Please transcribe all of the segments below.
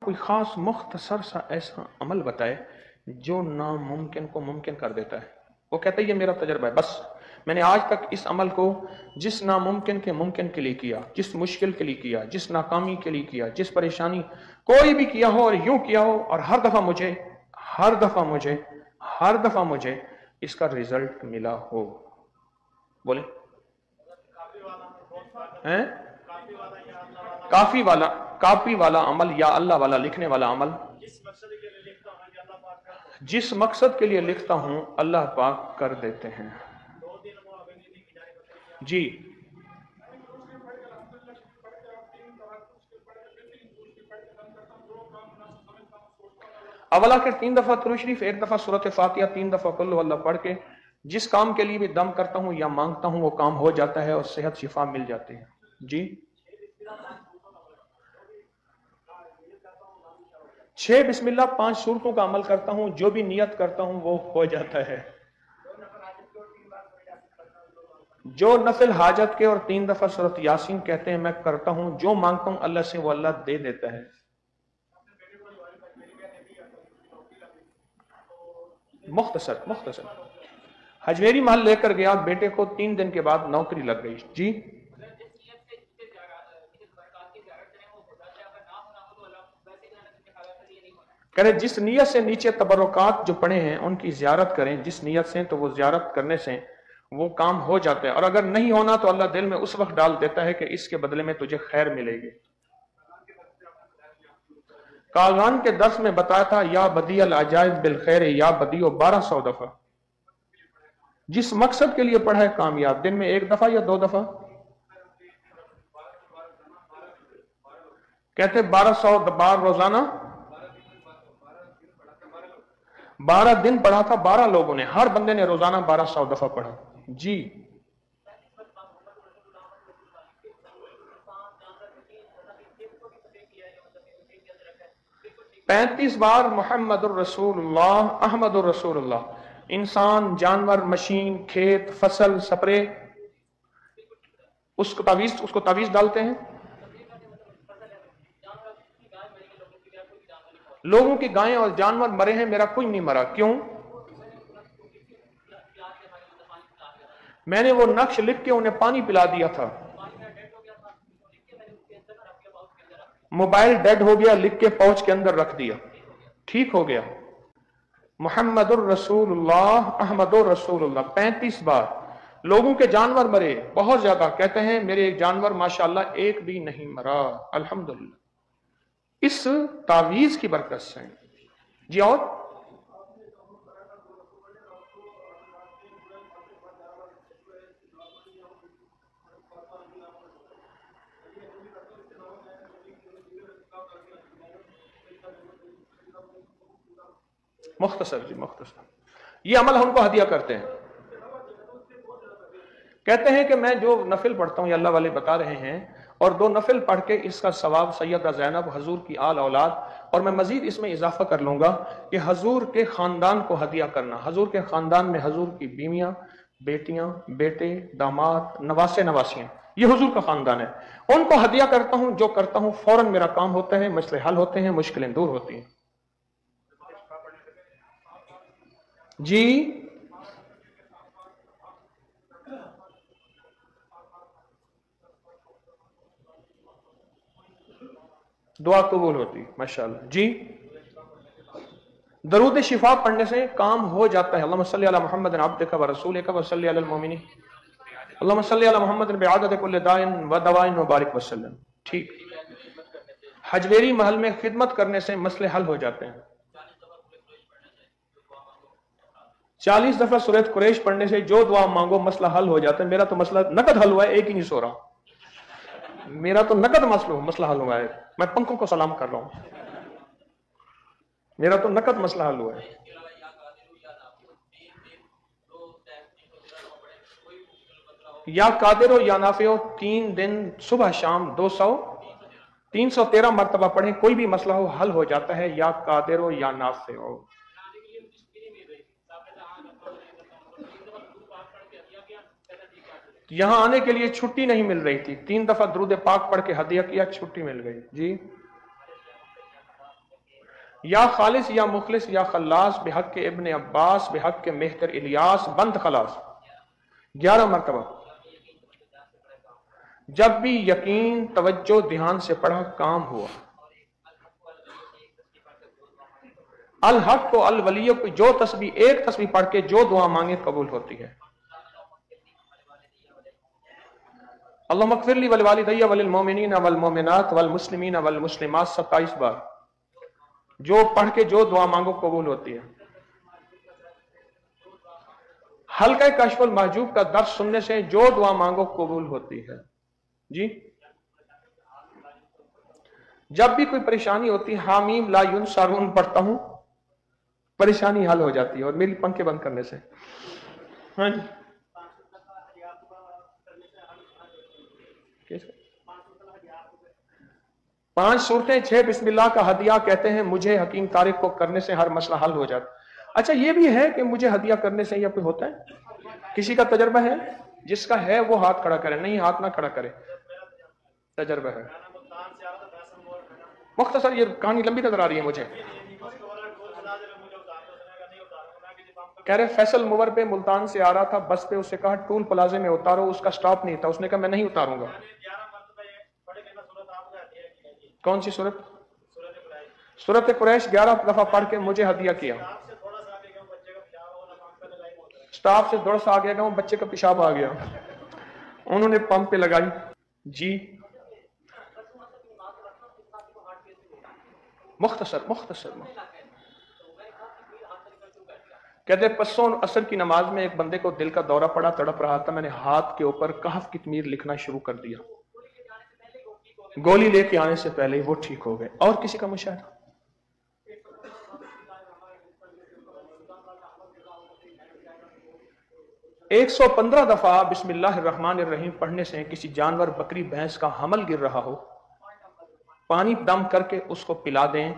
کوئی خاص مختصر سا ایسا عمل بتائے جو ناممکن کو ممکن کر دیتا ہے. وہ کہتا ہے یہ میرا تجربہ ہے، بس میں نے آج تک اس عمل کو جس ناممکن کے ممکن کے لیے کیا، جس مشکل کے لیے کیا، جس ناکامی کے لیے کیا، جس پریشانی کوئی بھی کیا ہو اور یوں کیا ہو، اور ہر دفعہ مجھے اس کا رزلٹ ملا ہو. بولے کافی والا عمل یا اللہ والا لکھنے والا عمل. جس مقصد کے لیے لکھتا ہوں اللہ پاک کر دیتے ہیں. جی اولا کے 3 دفعہ درود شریف، 1 دفعہ سورۃ فاتحہ، 3 دفعہ قل ہو اللہ پڑھ کے جس کام کے لیے بھی دم کرتا ہوں یا مانگتا ہوں وہ کام ہو جاتا ہے اور صحت شفا مل جاتی ہے. جی 6 بسم اللہ 5 صورتوں کا عمل کرتا ہوں، جو بھی نیت کرتا ہوں وہ ہو جاتا ہے. جو نفل حاجت کے اور 3 دفعہ سورۃ یاسین کہتے ہیں میں کرتا ہوں، جو مانگتا ہوں اللہ سے وہ اللہ دے دیتا ہے. مختصر حجویری محل لے کر گیا، بیٹے کو 3 دن کے بعد نوکری لگ گئی. جی کرے جس نیت سے نیچے تبرکات جو پڑے ہیں ان کی زیارت کریں، جس نیت سے تو وہ زیارت کرنے سے وہ کام ہو جاتا ہے، اور اگر نہیں ہونا تو اللہ دل میں اس وقت ڈال دیتا ہے کہ اس کے بدلے میں تجھے خیر ملے گی. کاغان کے درس میں بتایا تھا یا بدیع العجائب بالخیر یا بدیع 1200 دفعہ. جس مقصد کے لیے پڑھا ہے کامیاب. دن میں 1 دفعہ یا 2 دفعہ کہتے 1200 بار روزانہ. 12 دن پڑھا تھا 12 لوگوں نے، ہر بندے نے روزانہ 1200 دفعہ پڑھا. جی 35 بار محمد الرسول اللہ احمد الرسول اللہ. انسان، جانور، مشین، کھیت، فصل، سپرے اس کو تعویذ ڈالتے ہیں. لوگوں کی گائیں اور جانور مرے ہیں، میرا کوئی نہیں مرا. کیوں؟ میں نے وہ نقش لکھ کے انہیں پانی پلا دیا تھا. موبائل ڈیڈ ہو گیا، لکھ کے پاؤچ کے اندر رکھ دیا، ٹھیک ہو گیا. محمد الرسول اللہ احمد الرسول اللہ 35 بار. لوگوں کے جانور مرے بہت زیادہ، کہتے ہیں میرے ایک جانور ماشاءاللہ ایک بھی نہیں مرا الحمدللہ اس تعویذ کی برکت سے. جی اور مختصر یہ عمل ہم کو ہدیہ کرتے ہیں. کہتے ہیں کہ میں جو نفل پڑھتا ہوں یہ اللہ والے بتا رہے ہیں، اور 2 نفل پڑھ کے اس کا ثواب سیدہ زینب حضور کی آل اولاد، اور میں مزید اس میں اضافہ کر لوں گا کہ حضور کے خاندان کو ہدیہ کرنا. حضور کے خاندان میں حضور کی بیویاں، بیٹیاں، بیٹے، داماد، نواسے، نواسیاں، یہ حضور کا خاندان ہے. ان کو ہدیہ کرتا ہوں، جو کرتا ہوں فوراً میرا کام ہوتا ہے، مسئلے حل ہوتے ہیں، مشکلیں دور ہوتی ہیں. جی دعا قبول ہوتی ماشاءاللہ. جی درود شفا پڑھنے سے کام ہو جاتا ہے. اللہم صلی علی محمد عبدک و رسولک و صلی علی المومنین. اللہم صلی علی محمد بعدد کل داء و دواء و بارک وسلم. ٹھیک. حجویری محل میں خدمت کرنے سے مسئلے حل ہو جاتے ہیں. 40 دفعہ سورۃ قریش پڑھنے سے جو دعا مانگو مسئلہ حل ہو جاتا ہے. میرا تو مسئلہ نقد حل ہوا ہے، ایک ہی نہیں سو رہا. میرا تو نقد مسئلہ حل ہوا ہے. میں پنکھوں کو سلام کر رہا ہوں، میرا تو نقد مسئلہ حل ہوا ہے. یا قادر ہو یا نافع ہو 3 دن صبح شام 313 مرتبہ پڑھیں، کوئی بھی مسئلہ ہو حل ہو جاتا ہے. یا قادر ہو یا نافع ہو. یہاں آنے کے لیے چھٹی نہیں مل رہی تھی، 3 دفعہ درود پاک پڑھ کے ہدیہ کیا، چھٹی مل گئی. جی یا خالص یا مخلص یا خلاص بحق کے ابن عباس بحق کے مہتر الیاس بند خلاص 11 مرتبہ۔ جب بھی یقین توجہ دھیان سے پڑھا کام ہوا۔ الحق کو الولی کو جو تسبیح ایک تسبیح پڑھ کے جو دعا مانگے قبول ہوتی ہے۔ اللہم اغفر لی ولوالدی وللمؤمنین والمؤمنات والمسلمین والمسلمات 27 بار، جو پڑھ کے جو دعا مانگو قبول ہوتی ہے۔ حلقہ کشف المحجوب کا درس سننے سے جو دعا مانگو قبول ہوتی ہے۔ جی جب بھی کوئی پریشانی ہوتی ہے حامیم لا ینصرون پڑھتا ہوں، پریشانی حل ہو جاتی ہے، اور میری پنکھے بند کرنے سے۔ ہاں جی 5 صورتیں 6 بسم اللہ کا ہدیہ کہتے ہیں مجھے حکیم طارق کو کرنے سے ہر مسئلہ حل ہو جاتا۔ اچھا یہ بھی ہے کہ مجھے ہدیہ کرنے سے یا کوئی ہوتا ہے؟ کسی کا تجربہ ہے؟ جس کا ہے وہ ہاتھ کھڑا کرے، نہیں ہاتھ نہ کھڑا کرے۔ تجربہ ہے؟ مختصر یہ کہانی لمبی نظر آ رہی ہے مجھے۔ کہہ رہے فیصل مور پہ ملتان سے آ رہا تھا بس پہ، اس سے کہا ٹول پلازے میں اتارو، اس کا سٹاپ نہیں تھا، اس نے کہا میں نہیں اتاروں گا۔ کون سی صورت؟ سورت قریش 11 دفعہ پڑھ کے مجھے ہدیہ کیا۔ سٹاف سے تھوڑا سا آ گیا، بچے کا پیشاب آ گیا، انہوں نے پمپ پہ لگائی۔ جی مختصر کہتے پسوں عصر کی نماز میں ایک بندے کو دل کا دورہ پڑا، تڑپ رہا تھا، میں نے ہاتھ کے اوپر کہف کی تمیر لکھنا شروع کر دیا، گولی لے کے آنے سے پہلے وہ ٹھیک ہو گئے۔ اور کسی کا مشاہدہ؟ 115 دفعہ بسم اللہ الرحمن الرحیم پڑھنے سے کسی جانور بکری بھینس کا حمل گر رہا ہو، پانی دم کر کے اس کو پلا دیں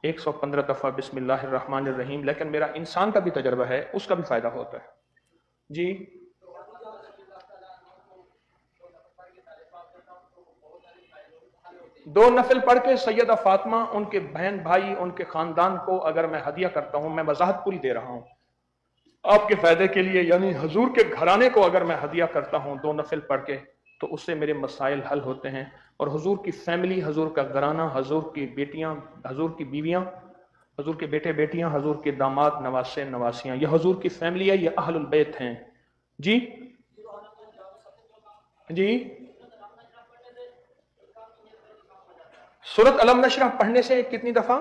115 دفعہ بسم اللہ الرحمن الرحیم۔ لیکن میرا انسان کا بھی تجربہ ہے، اس کا بھی فائدہ ہوتا ہے۔ جی دو نفل پڑھ کے سیدہ فاطمہ، ان کے بہن بھائی، ان کے خاندان کو اگر میں ہدیہ کرتا ہوں، میں وضاحت پوری دے رہا ہوں آپ کے فائدے کے لیے، یعنی حضور کے گھرانے کو اگر میں ہدیہ کرتا ہوں 2 نفل پڑھ کے، تو اس سے میرے مسائل حل ہوتے ہیں، اور حضور کی فیملی، حضور کا گھرانہ، حضور کی بیٹیاں، حضور کی بیویاں، حضور کے بیٹے بیٹیاں، حضور کے داماد نواسے نواسیاں، یہ حضور کی فیملی ہے، یہ اہل البیت ہیں۔ جی جی سورت علم نشرح پڑھنے سے کتنی دفعہ؟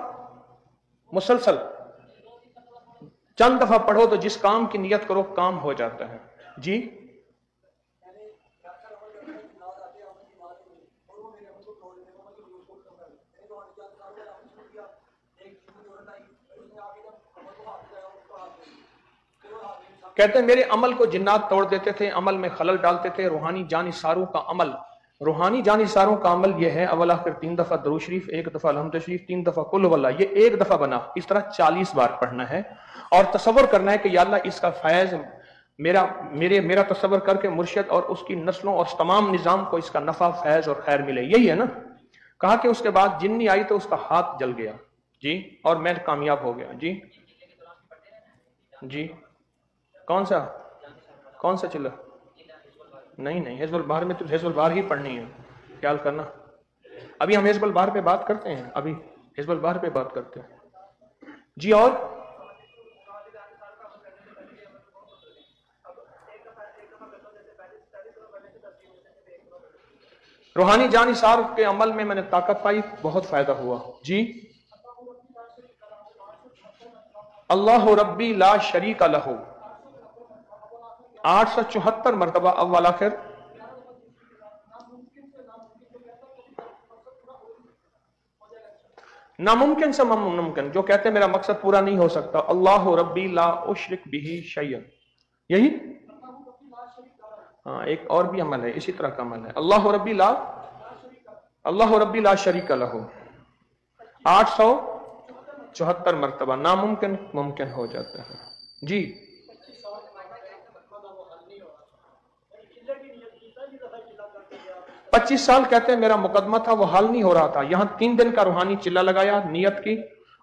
مسلسل چند دفعہ پڑھو تو جس کام کی نیت کرو کام ہو جاتا ہے۔ جی کہتے ہیں میرے عمل کو جنات توڑ دیتے تھے، عمل میں خلل ڈالتے تھے۔ روحانی جانثاروں کا عمل، روحانی جانثاروں کا عمل یہ ہے اول آخر 3 دفعہ درود شریف، 1 دفعہ الحمد شریف، 3 دفعہ قل واللہ، یہ 1 دفعہ بنا، اس طرح 40 بار پڑھنا ہے، اور تصور کرنا ہے کہ یا اللہ اس کا فیض میرا تصور کر کے مرشد اور اس کی نسلوں اور تمام نظام کو اس کا نفع فیض اور خیر ملے۔ یہی ہے نا؟ کہا کہ اس کے بعد جنی آئی تو اس کا ہاتھ جل گیا، جی، اور میں کامیاب ہو گیا۔ جی جی کون سا چلا؟ نہیں حزب البحر میں تو حزب البحر ہی پڑھنی ہے، خیال کرنا۔ ابھی ہم حزب البحر پہ بات کرتے ہیں، ابھی حزب البحر پہ بات کرتے ہیں۔ جی اور روحانی جانثار کے عمل میں میں نے طاقت پائی، بہت فائدہ ہوا۔ جی اللہ ربی لا شریک لہ 874 مرتبہ اول آخر۔ ناممکن سے ممکن، جو کہتے ہیں میرا مقصد پورا نہیں ہو سکتا، اللہ ربی لا اشرک بہ شیئا، یہی ہاں ایک اور بھی عمل ہے، اسی طرح کا عمل ہے، اللہ ربی لا شریک لہ 874 مرتبہ، ناممکن ممکن ہو جاتا ہے۔ جی 25 سال کہتے ہیں میرا مقدمہ تھا، وہ حل نہیں ہو رہا تھا، یہاں 3 دن کا روحانی چلہ لگایا، نیت کی،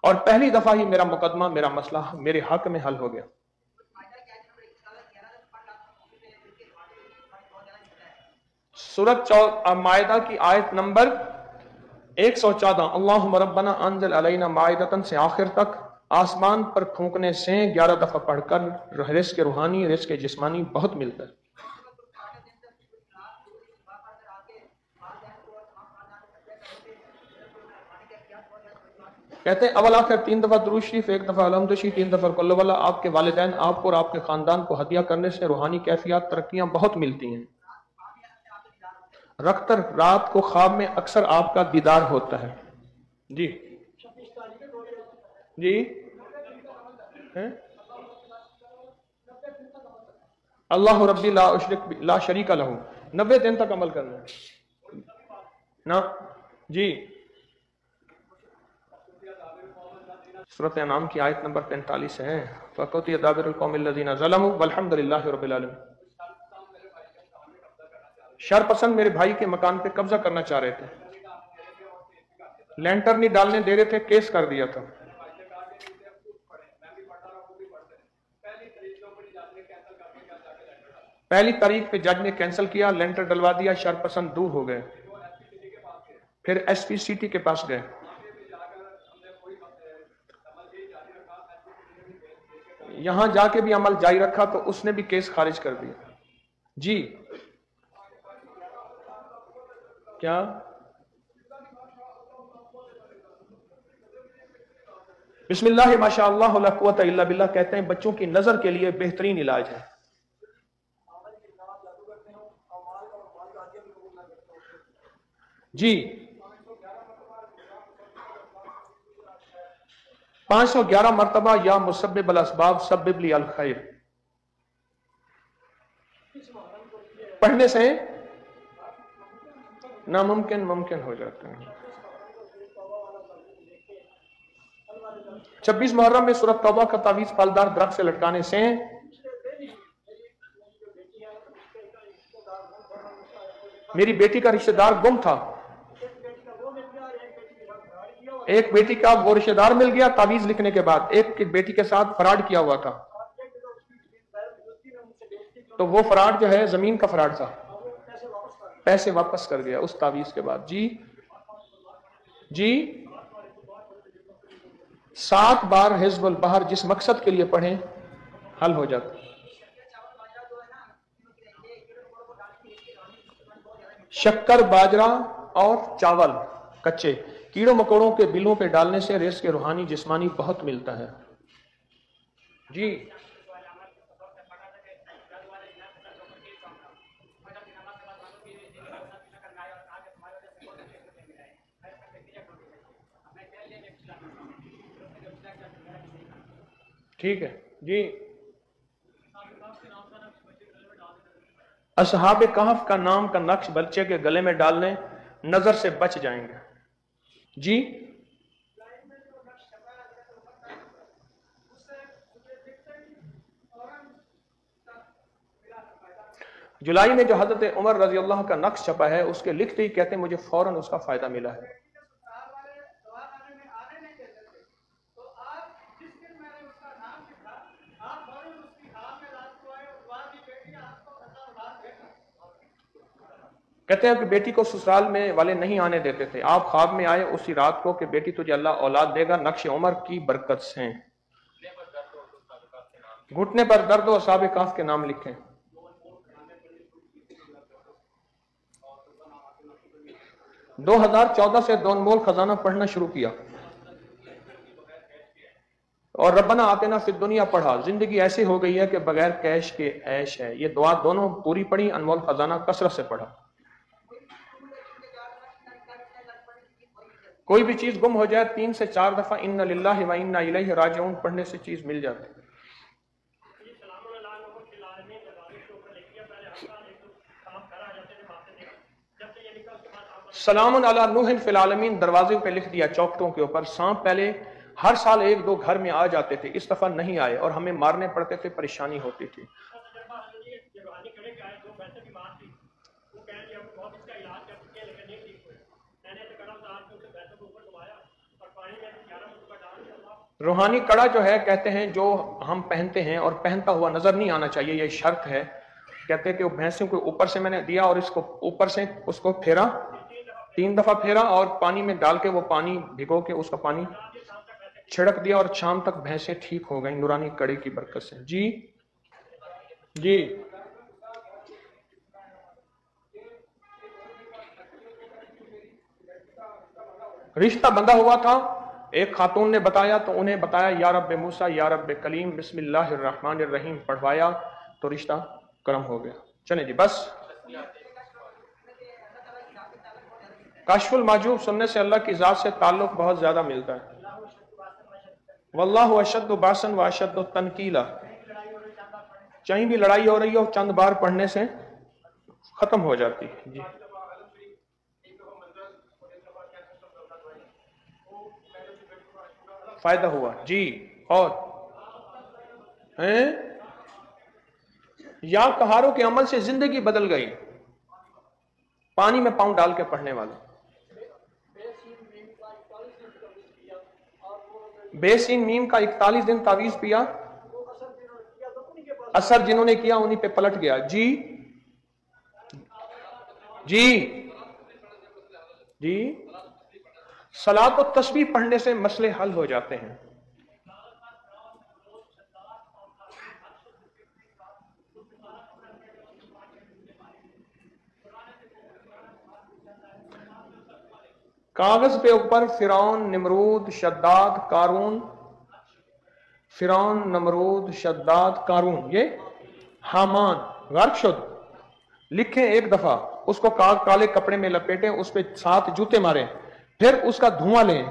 اور پہلی دفعہ ہی میرا مقدمہ، میرا مسئلہ میرے حق میں حل ہو گیا۔ سورت مائدہ کی آیت نمبر 114، اللہم ربنا انزل علینا مائدتن سے آخر تک، آسمان پر پھونکنے سے 11 دفعہ پڑھ کر رزق روحانی، رزق جسمانی بہت ملتا ہے۔ کہتے ہیں اول آخر 3 دفعہ درود شریف، 1 دفعہ الحمد شریف، 3 دفعہ قل واللہ، آپ کے والدین آپ کو اور آپ کے خاندان کو ہدیہ کرنے سے روحانی کیفیات، ترقیاں بہت ملتی ہیں۔ رکھ کر رات کو خواب میں اکثر آپ کا دیدار ہوتا ہے۔ جی جی اللہ ربی لا اشرک لا شریک لہ، 90 دن تک عمل کرنا ہے نا جی۔ سورۃ انعام کی آیت نمبر 45 ہے، فَقُطِعَ دَابِرُ الْقَوْمِ الَّذِينَ ظَلَمُوا وَالْحَمْدُ لِلَّهِ رَبِّ الْعَالَمِينَ۔ شر پسند میرے بھائی کے مکان پہ قبضہ کرنا چاہ رہے تھے، لینٹر نہیں ڈالنے دے رہے تھے، کیس کر دیا تھا۔ پہلی تاریخ پہ جج نے کینسل کیا، لینٹر ڈلوا دیا، شر پسند دور ہو گئے۔ پھر ایس پی سی ٹی کے پاس گئے، یہاں جا کے بھی عمل جاری رکھا تو اس نے بھی کیس خارج کر دیا۔ جی کیا بسم اللہ ماشاء اللہ لا قوت الا باللہ کہتے ہیں بچوں کی نظر کے لیے بہترین علاج ہے۔ جی 511 مرتبہ یا مسبب الاسباب سبب لی الخیر پڑھنے سے ناممکن ممکن ہو جاتا ہے۔ 26 محرم میں سورۃ توبہ کا تعویذ پھلدار درخت سے لٹکانے سے میری بیٹی کا رشتہ دار گم تھا، ایک بیٹی کا وہ رشتہ دار مل گیا تعویذ لکھنے کے بعد، ایک بیٹی کے ساتھ فراڈ کیا ہوا تھا، تو وہ فراڈ جو ہے زمین کا فراڈ تھا، پیسے واپس کر گیا اس تعویذ کے بعد۔ جی جی 7 بار حزب البحر جس مقصد کے لیے پڑھیں حل ہو جاتا۔ شکر، باجرہ اور چاول کچے کیڑوں مکوڑوں کے بلوں پہ ڈالنے سے رزق روحانی جسمانی بہت ملتا ہے۔ جی ٹھیک ہے جی۔ اصحاب کہف کا نام کا نقش بچے کے گلے میں ڈالنے نظر سے بچ جائیں گے۔ جی جولائی میں جو حضرت عمر رضی اللہ کا نقش چھپا ہے اس کے لکھتے ہی کہتے ہیں مجھے فوراً اس کا فائدہ ملا ہے۔ کہتے ہیں کہ بیٹی کو سسرال میں والے نہیں آنے دیتے تھے، آپ خواب میں آئے اسی رات کو کہ بیٹی تجھے اللہ اولاد دے گا نقش عمر کی برکت سے۔ گھٹنے پر درد و اصحاب کہف کے نام لکھیں۔ 2014 سے دو انمول خزانہ پڑھنا شروع کیا اور ربنا آتنا فی الدنیا پڑھا، زندگی ایسی ہو گئی ہے کہ بغیر کیش کے عیش ہے۔ یہ دعا دونوں پوری پڑھی، انمول خزانہ کثرت سے پڑھا۔ کوئی بھی چیز گم ہو جائے 3 سے 4 دفعہ ان للہ و انا الیہ راجعون پڑھنے سے چیز مل جاتی ہے۔ سلام علی نوح فی العالمین دروازے پہ لکھ دیا چوکٹوں کے اوپر۔ سانپ پہلے ہر سال 1-2 گھر میں آ جاتے تھے، اس دفعہ نہیں آئے اور ہمیں مارنے پڑتے تھے، پریشانی ہوتی تھی۔ روحانی کڑا جو ہے کہتے ہیں جو ہم پہنتے ہیں اور پہنتا ہوا نظر نہیں آنا چاہیے، یہ شرط ہے. کہتے ہیں کہ وہ بھینسوں کو اوپر سے میں نے دیا اور اس کو اوپر سے اس کو پھیرا، 3 دفعہ پھیرا اور پانی میں ڈال کے وہ پانی بھگو کے اس کا پانی چھڑک دیا اور شام تک بھینسیں ٹھیک ہو گئیں نورانی کڑے کی برکت سے. جی جی رشتہ بندھا ہوا تھا، ایک خاتون نے بتایا تو انہیں بتایا یا رب موسیٰ یا رب کلیم بسم اللہ الرحمن الرحیم پڑھوایا تو رشتہ کرم ہو گیا. چلیں جی بس. کشف المحجوب سننے سے اللہ کی ذات سے تعلق بہت زیادہ ملتا ہے. واللہ اشد باسن و اشد تنکیلا. چاہیں بھی لڑائی ہو رہی ہو چند بار پڑھنے سے ختم ہو جاتی ہے. جی فائدہ ہوا. جی اور یا کہاروں کے عمل سے زندگی بدل گئی. پانی میں پاؤں ڈال کے پڑھنے والا. بے سین میم کا 41 دن تعویذ پیا، اثر جنہوں نے کیا انہی پہ پلٹ گیا. جی جی جی صلاۃ و تسبیح پڑھنے سے مسئلے حل ہو جاتے ہیں. کاغذ پہ اوپر فرعون، نمرود، شداد، قارون، فرعون، نمرود، شداد، قارون، یہ حامان غرق شد لکھیں ایک دفعہ، اس کو کالے کپڑے میں لپیٹیں، اس پہ 7 جوتے ماریں، پھر اس کا دھواں لیں،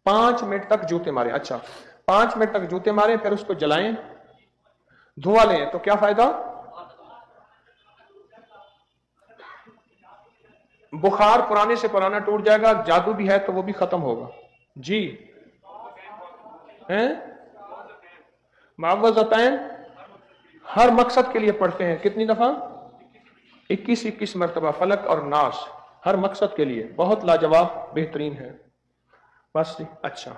5 منٹ تک جوتے ماریں. اچھا 5 منٹ تک جوتے ماریں پھر اس کو جلائیں، دھواں لیں تو کیا فائدہ؟ بخار پرانے سے پرانا ٹوٹ جائے گا، جادو بھی ہے تو وہ بھی ختم ہوگا. جی معوذتین ہر مقصد کے لیے پڑھتے ہیں. کتنی دفعہ؟ 21 مرتبہ فلک اور ناس ہر مقصد کے لیے. بہت لاجواب بہترین ہے. بس اچھا